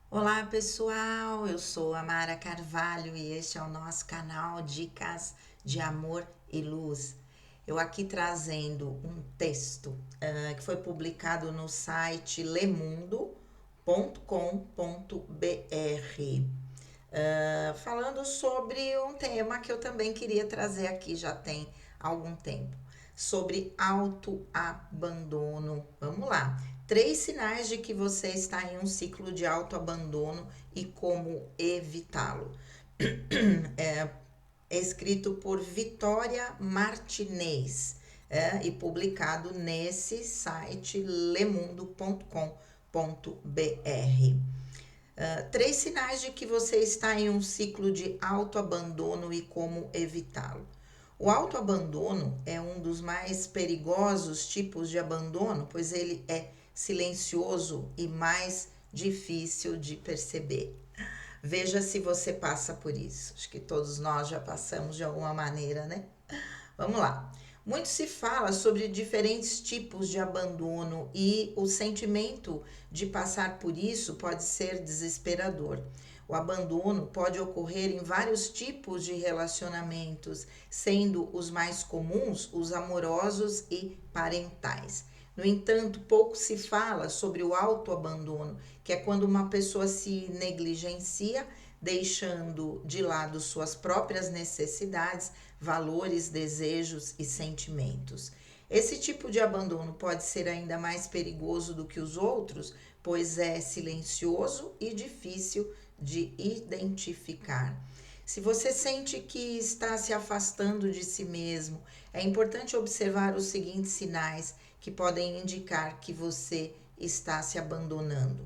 Olá pessoal, eu sou a Mara Carvalho e este é o nosso canal Dicas de Amor e Luz. Eu aqui trazendo um texto que foi publicado no site lemundo.com.br, falando sobre um tema que eu também queria trazer aqui já tem algum tempo, sobre autoabandono. Vamos lá. 3 sinais de que você está em um ciclo de autoabandono e como evitá-lo. É escrito por Vitória Martinez, e publicado nesse site lemundo.com.br. 3 sinais de que você está em um ciclo de autoabandono e como evitá-lo. O autoabandono é um dos mais perigosos tipos de abandono, pois ele é silencioso e mais difícil de perceber. Veja se você passa por isso. Acho que todos nós já passamos de alguma maneira, né? Vamos lá. Muito se fala sobre diferentes tipos de abandono e o sentimento de passar por isso pode ser desesperador. O abandono pode ocorrer em vários tipos de relacionamentos, sendo os mais comuns os amorosos e parentais. No entanto, pouco se fala sobre o autoabandono, que é quando uma pessoa se negligencia, deixando de lado suas próprias necessidades, valores, desejos e sentimentos. Esse tipo de abandono pode ser ainda mais perigoso do que os outros, pois é silencioso e difícil de identificar. Se você sente que está se afastando de si mesmo, é importante observar os seguintes sinais que podem indicar que você está se abandonando.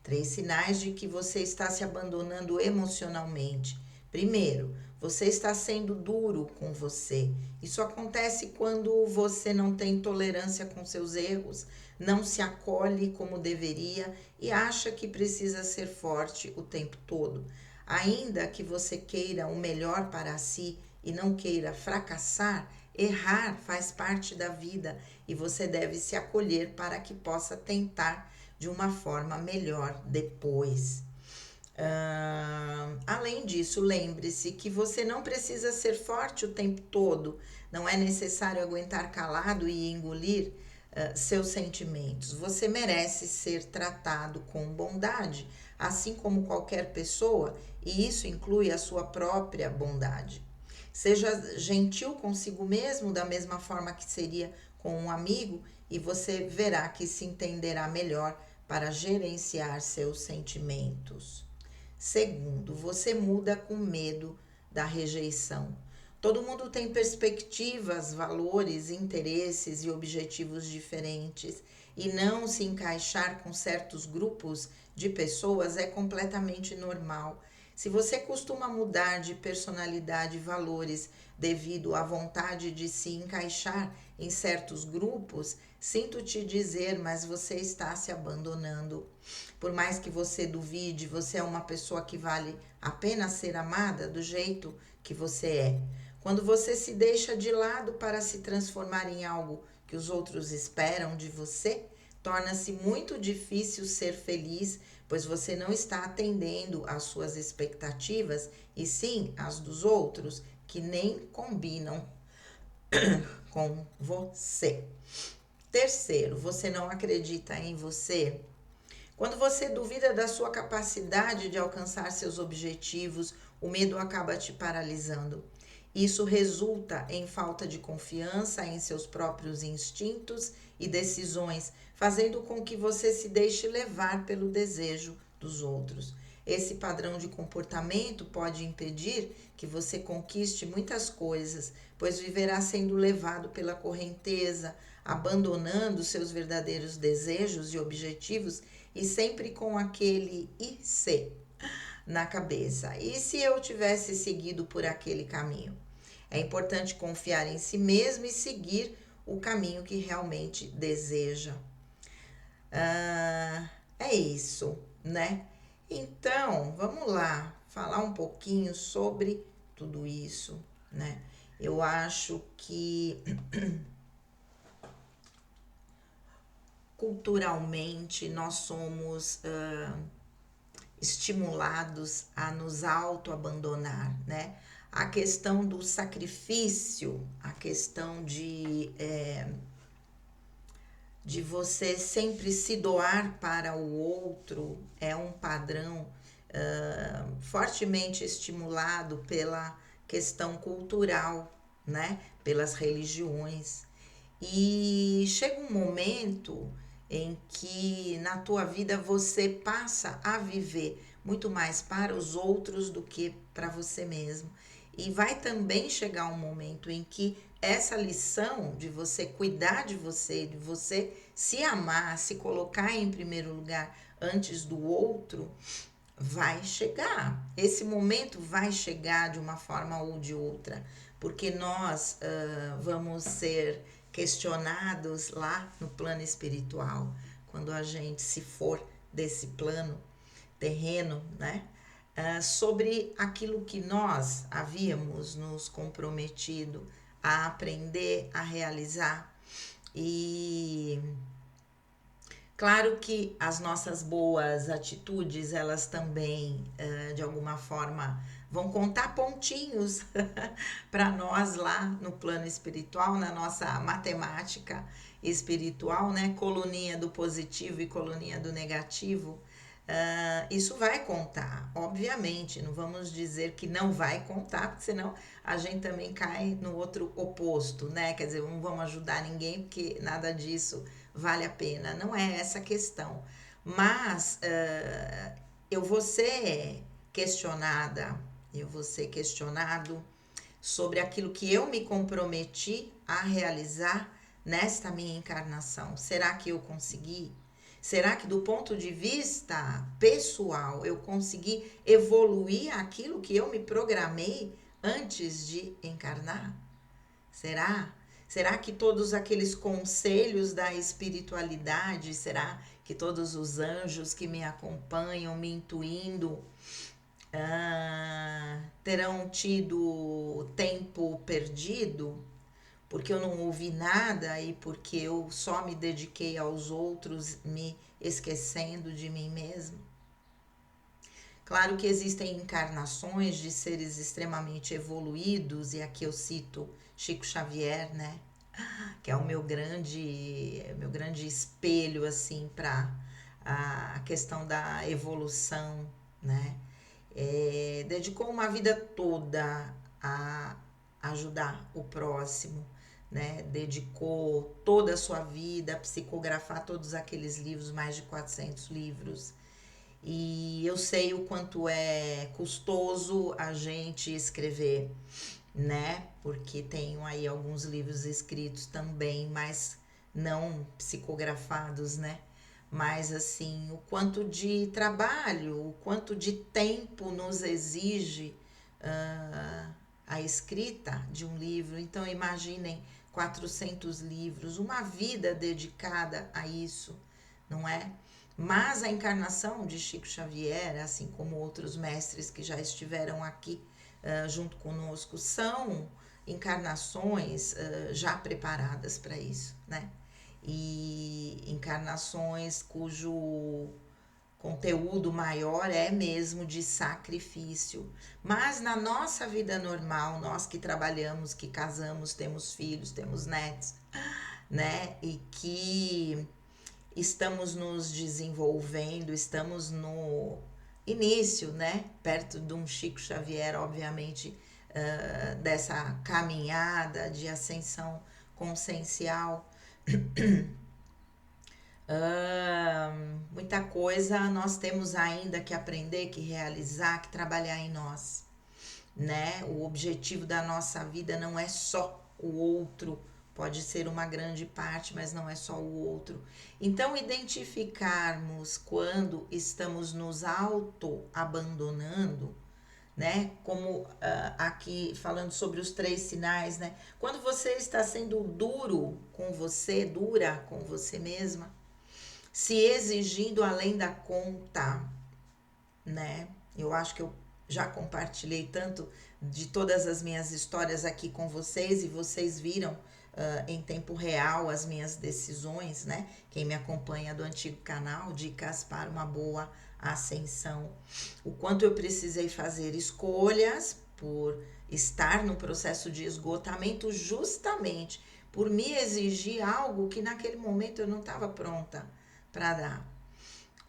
3 sinais de que você está se abandonando emocionalmente. Primeiro, você está sendo duro com você. Isso acontece quando você não tem tolerância com seus erros, não se acolhe como deveria e acha que precisa ser forte o tempo todo. Ainda que você queira o melhor para si e não queira fracassar, errar faz parte da vida e você deve se acolher para que possa tentar de uma forma melhor depois. Além disso, lembre-se que você não precisa ser forte o tempo todo. Não é necessário aguentar calado e engolir seus sentimentos. Você merece ser tratado com bondade, assim como qualquer pessoa, e isso inclui a sua própria bondade. Seja gentil consigo mesmo, da mesma forma que seria com um amigo, e você verá que se entenderá melhor para gerenciar seus sentimentos. Segundo, você muda com medo da rejeição. Todo mundo tem perspectivas, valores, interesses e objetivos diferentes, e não se encaixar com certos grupos de pessoas é completamente normal. Se você costuma mudar de personalidade e valores devido à vontade de se encaixar em certos grupos, sinto te dizer, mas você está se abandonando. Por mais que você duvide, você é uma pessoa que vale a pena ser amada do jeito que você é. Quando você se deixa de lado para se transformar em algo que os outros esperam de você, torna-se muito difícil ser feliz, pois você não está atendendo às suas expectativas e sim às dos outros, que nem combinam com você. Terceiro, você não acredita em você. Quando você duvida da sua capacidade de alcançar seus objetivos, o medo acaba te paralisando. Isso resulta em falta de confiança em seus próprios instintos e decisões, fazendo com que você se deixe levar pelo desejo dos outros. Esse padrão de comportamento pode impedir que você conquiste muitas coisas, pois viverá sendo levado pela correnteza, abandonando seus verdadeiros desejos e objetivos e sempre com aquele e se na cabeça. E se eu tivesse seguido por aquele caminho? É importante confiar em si mesmo e seguir o caminho que realmente deseja. É isso, né? Então, vamos lá falar um pouquinho sobre tudo isso, né? Eu acho que culturalmente nós somos estimulados a nos auto-abandonar, né? A questão do sacrifício, a questão de você sempre se doar para o outro é um padrão fortemente estimulado pela questão cultural, né? Pelas religiões. E chega um momento em que na tua vida você passa a viver muito mais para os outros do que para você mesmo. E vai também chegar um momento em que essa lição de você cuidar de você se amar, se colocar em primeiro lugar antes do outro, vai chegar. Esse momento vai chegar de uma forma ou de outra, porque nós vamos ser questionados lá no plano espiritual, quando a gente se for desse plano terreno, né? Sobre aquilo que nós havíamos nos comprometido a aprender, a realizar. E claro que as nossas boas atitudes, elas também, de alguma forma, vão contar pontinhos para nós lá no plano espiritual, na nossa matemática espiritual, né? Coluninha do positivo e coluninha do negativo. Isso vai contar, obviamente, não vamos dizer que não vai contar, porque senão a gente também cai no outro oposto, né? Quer dizer, não vamos ajudar ninguém porque nada disso vale a pena. Não é essa a questão. Mas eu vou ser questionada, eu vou ser questionado sobre aquilo que eu me comprometi a realizar nesta minha encarnação. Será que eu consegui? Será que do ponto de vista pessoal eu consegui evoluir aquilo que eu me programei antes de encarnar? Será? Será que todos aqueles conselhos da espiritualidade, será que todos os anjos que me acompanham, me intuindo, terão tido tempo perdido? Porque eu não ouvi nada e porque eu só me dediquei aos outros, me esquecendo de mim mesmo? Claro que existem encarnações de seres extremamente evoluídos, e aqui eu cito Chico Xavier, né? Que é o meu grande espelho, assim, para a questão da evolução, né? Dedicou uma vida toda a ajudar o próximo, né? Dedicou toda a sua vida a psicografar todos aqueles livros, mais de 400 livros. E eu sei o quanto é custoso a gente escrever, né? Porque tenho aí alguns livros escritos também, mas não psicografados, né? Mas assim, o quanto de trabalho, o quanto de tempo nos exige a escrita de um livro. Então imaginem 400 livros, uma vida dedicada a isso, não é? Mas a encarnação de Chico Xavier, assim como outros mestres que já estiveram aqui junto conosco, são encarnações já preparadas para isso, né? E encarnações cujo conteúdo maior é mesmo de sacrifício. Mas na nossa vida normal, nós que trabalhamos, que casamos, temos filhos, temos netos, né? E que estamos nos desenvolvendo, estamos no início, né? Perto de um Chico Xavier, obviamente, dessa caminhada de ascensão consciencial. Muita coisa nós temos ainda que aprender, que realizar, que trabalhar em nós, né? O objetivo da nossa vida não é só o outro, pode ser uma grande parte, mas não é só o outro. Então, identificarmos quando estamos nos auto-abandonando, né? Como aqui falando sobre os 3 sinais, né? Quando você está sendo duro com você, dura com você mesma, se exigindo além da conta, né? Eu acho que eu já compartilhei tanto de todas as minhas histórias aqui com vocês e vocês viram em tempo real as minhas decisões, né? Quem me acompanha do antigo canal, Dicas para uma Boa Ascensão. O quanto eu precisei fazer escolhas por estar no processo de esgotamento, justamente por me exigir algo que naquele momento eu não estava pronta para dar,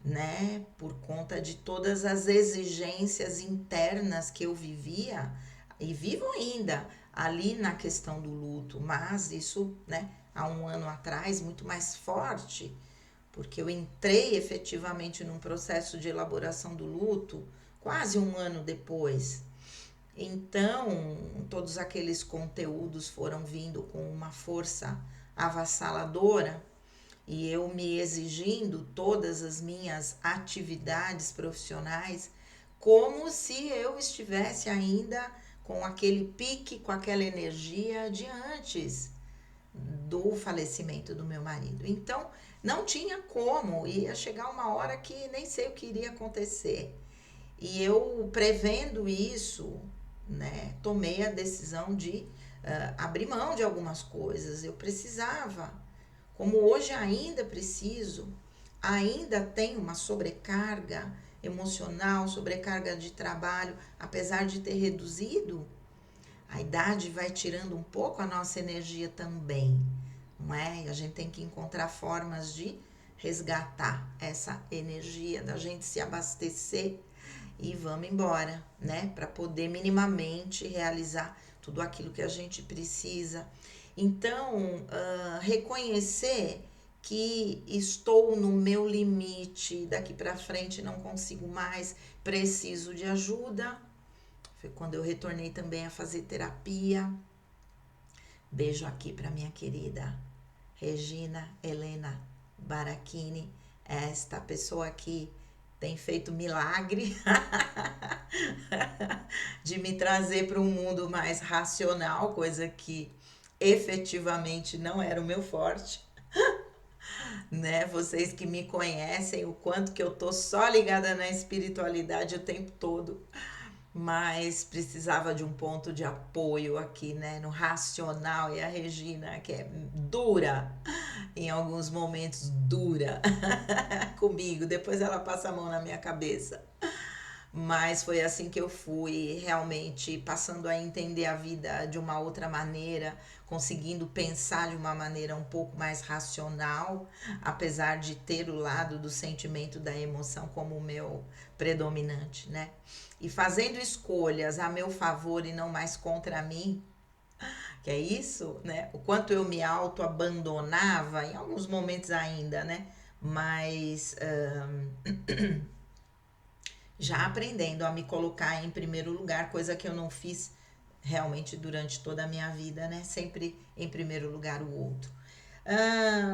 né? Por conta de todas as exigências internas que eu vivia e vivo ainda ali na questão do luto, mas isso, né, há um ano atrás, muito mais forte, porque eu entrei efetivamente num processo de elaboração do luto quase um ano depois. Então, todos aqueles conteúdos foram vindo com uma força avassaladora e eu me exigindo todas as minhas atividades profissionais como se eu estivesse ainda com aquele pique, com aquela energia de antes do falecimento do meu marido. Então, não tinha como, ia chegar uma hora que nem sei o que iria acontecer. E eu, prevendo isso, né, tomei a decisão de abrir mão de algumas coisas. Eu precisava, como hoje ainda preciso, ainda tenho uma sobrecarga emocional, sobrecarga de trabalho, apesar de ter reduzido, a idade vai tirando um pouco a nossa energia também, não é? E a gente tem que encontrar formas de resgatar essa energia, da gente se abastecer e vamos embora, né? Para poder minimamente realizar tudo aquilo que a gente precisa. Então, reconhecer que estou no meu limite, daqui para frente não consigo mais, preciso de ajuda. Foi quando eu retornei também a fazer terapia. Beijo aqui para minha querida Regina Helena Barachini, esta pessoa que tem feito milagre de me trazer para um mundo mais racional, coisa que efetivamente não era o meu forte, né? Vocês que me conhecem, o quanto que eu tô só ligada na espiritualidade o tempo todo, mas precisava de um ponto de apoio aqui, né, no racional, e a Regina, que é dura, em alguns momentos dura comigo, depois ela passa a mão na minha cabeça. Mas foi assim que eu fui realmente passando a entender a vida de uma outra maneira, conseguindo pensar de uma maneira um pouco mais racional, apesar de ter o lado do sentimento, da emoção como o meu predominante, né? E fazendo escolhas a meu favor e não mais contra mim, que é isso, né? O quanto eu me auto-abandonava, em alguns momentos ainda, né? Mas já aprendendo a me colocar em primeiro lugar, coisa que eu não fiz realmente durante toda a minha vida, né? Sempre em primeiro lugar o outro.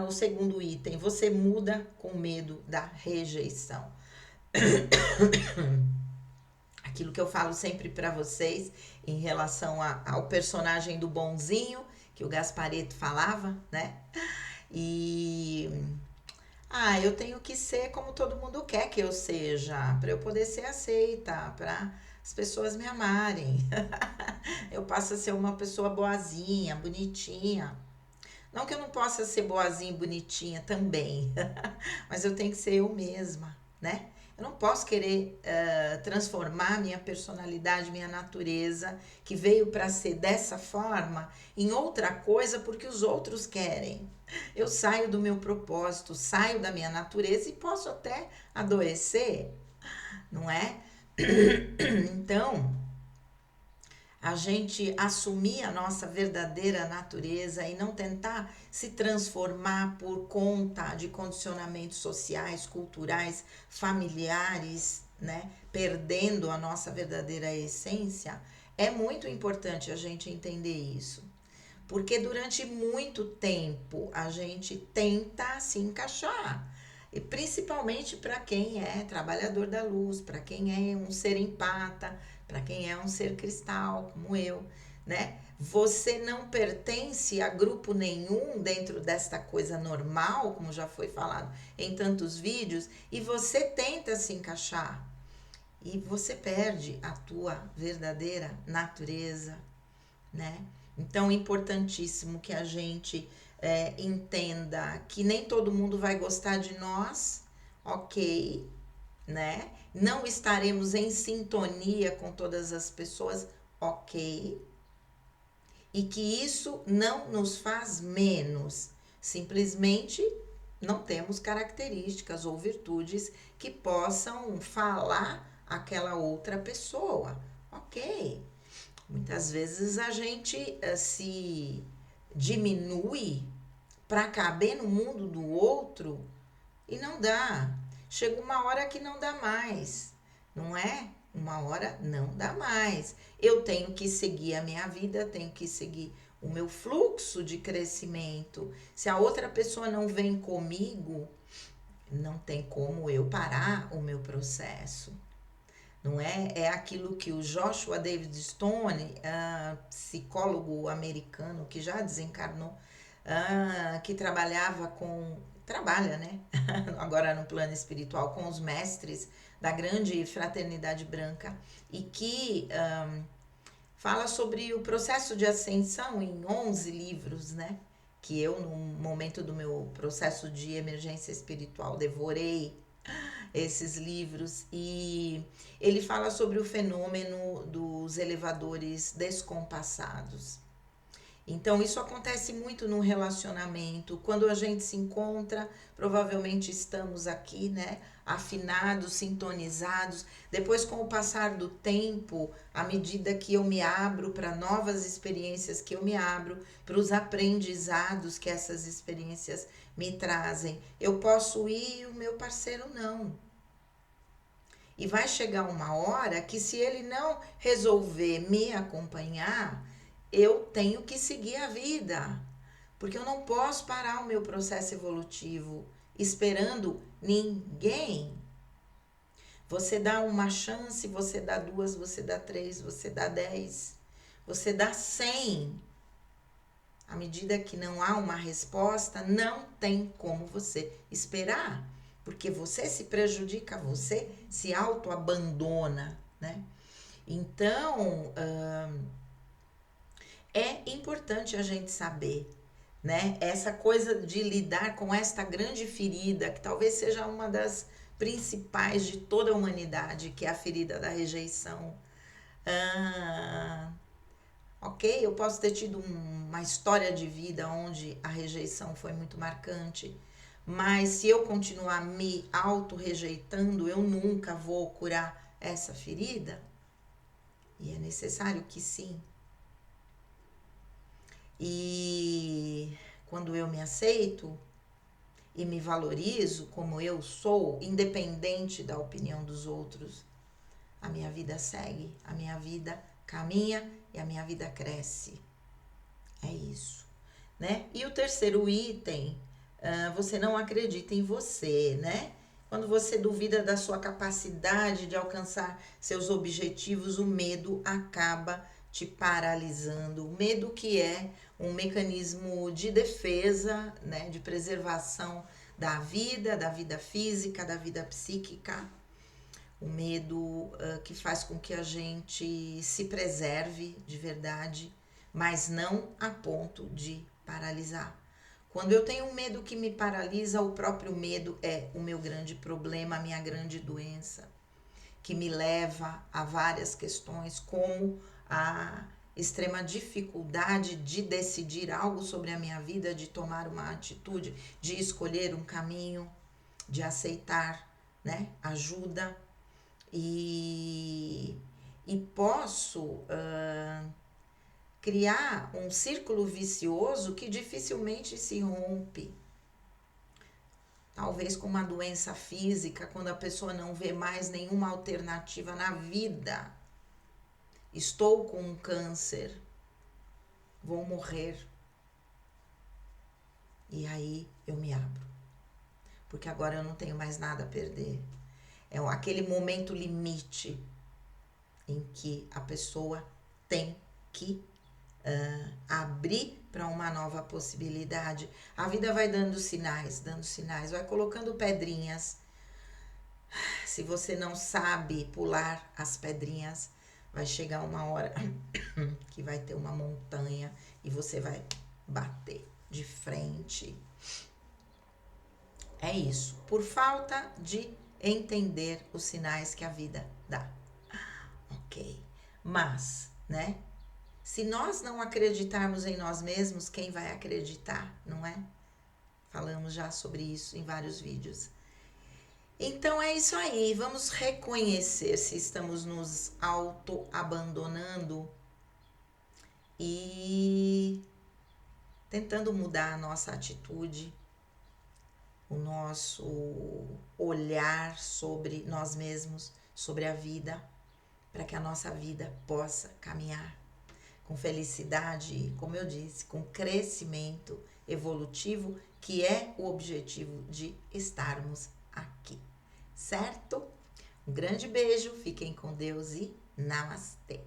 O segundo item, você muda com medo da rejeição. Aquilo que eu falo sempre para vocês em relação ao personagem do bonzinho, que o Gasparetto falava, né? E eu tenho que ser como todo mundo quer que eu seja, para eu poder ser aceita, para as pessoas me amarem. Eu passo a ser uma pessoa boazinha, bonitinha. Não que eu não possa ser boazinha e bonitinha também, mas eu tenho que ser eu mesma, né? Eu não posso querer transformar minha personalidade, minha natureza, que veio para ser dessa forma, em outra coisa porque os outros querem. Eu saio do meu propósito, saio da minha natureza e posso até adoecer, não é? Então, a gente assumir a nossa verdadeira natureza e não tentar se transformar por conta de condicionamentos sociais, culturais, familiares, né? Perdendo a nossa verdadeira essência, é muito importante a gente entender isso. Porque durante muito tempo a gente tenta se encaixar. E principalmente para quem é trabalhador da luz, para quem é um ser empata, para quem é um ser cristal, como eu, né? Você não pertence a grupo nenhum dentro desta coisa normal, como já foi falado em tantos vídeos, e você tenta se encaixar. E você perde a tua verdadeira natureza, né? Então, é importantíssimo que a gente entenda que nem todo mundo vai gostar de nós, ok, né? Não estaremos em sintonia com todas as pessoas, ok. E que isso não nos faz menos, simplesmente não temos características ou virtudes que possam falar aquela outra pessoa, ok. Muitas vezes a gente se diminui para caber no mundo do outro e não dá. Chega uma hora que não dá mais, não é? Uma hora não dá mais. Eu tenho que seguir a minha vida, tenho que seguir o meu fluxo de crescimento. Se a outra pessoa não vem comigo, não tem como eu parar o meu processo. Não é? É aquilo que o Joshua David Stone, psicólogo americano que já desencarnou, que trabalha, né? Agora no plano espiritual, com os mestres da grande fraternidade branca e que fala sobre o processo de ascensão em 11 livros, né? Que eu, no momento do meu processo de emergência espiritual, devorei esses livros, e ele fala sobre o fenômeno dos elevadores descompassados. Então, isso acontece muito no relacionamento. Quando a gente se encontra, provavelmente estamos aqui, né? Afinados, sintonizados. Depois, com o passar do tempo, à medida que eu me abro para novas experiências, que eu me abro para os aprendizados que essas experiências me trazem, eu posso ir e o meu parceiro não. E vai chegar uma hora que, se ele não resolver me acompanhar, eu tenho que seguir a vida, porque eu não posso parar o meu processo evolutivo esperando ninguém. Você dá uma chance, você dá duas, você dá três, você dá 10, você dá 100. À medida que não há uma resposta, não tem como você esperar, porque você se prejudica, você se autoabandona, né? Então, é importante a gente saber, né? Essa coisa de lidar com esta grande ferida, que talvez seja uma das principais de toda a humanidade, que é a ferida da rejeição. Ok, eu posso ter tido uma história de vida onde a rejeição foi muito marcante, mas se eu continuar me auto-rejeitando, eu nunca vou curar essa ferida. E é necessário que sim. E quando eu me aceito e me valorizo como eu sou, independente da opinião dos outros, a minha vida segue, a minha vida caminha e a minha vida cresce. É isso, né? E o terceiro item, você não acredita em você, né? Quando você duvida da sua capacidade de alcançar seus objetivos, o medo acaba te paralisando. O medo, que é um mecanismo de defesa, né, de preservação da vida física, da vida psíquica. O medo que faz com que a gente se preserve de verdade, mas não a ponto de paralisar. Quando eu tenho um medo que me paralisa, o próprio medo é o meu grande problema, a minha grande doença, que me leva a várias questões, como a extrema dificuldade de decidir algo sobre a minha vida, de tomar uma atitude, de escolher um caminho, de aceitar, né, ajuda. E posso criar um círculo vicioso que dificilmente se rompe. Talvez com uma doença física, quando a pessoa não vê mais nenhuma alternativa na vida. Estou com um câncer, vou morrer. E aí eu me abro, porque agora eu não tenho mais nada a perder. É aquele momento limite em que a pessoa tem que abrir para uma nova possibilidade. A vida vai dando sinais, vai colocando pedrinhas. Se você não sabe pular as pedrinhas, vai chegar uma hora que vai ter uma montanha e você vai bater de frente. É isso, por falta de entender os sinais que a vida dá. Ok, mas, né? Se nós não acreditarmos em nós mesmos, quem vai acreditar, não é? Falamos já sobre isso em vários vídeos. Então é isso aí, vamos reconhecer se estamos nos auto-abandonando e tentando mudar a nossa atitude, o nosso olhar sobre nós mesmos, sobre a vida, para que a nossa vida possa caminhar com felicidade e, como eu disse, com crescimento evolutivo, que é o objetivo de estarmos aqui, certo? Um grande beijo, fiquem com Deus e namastê!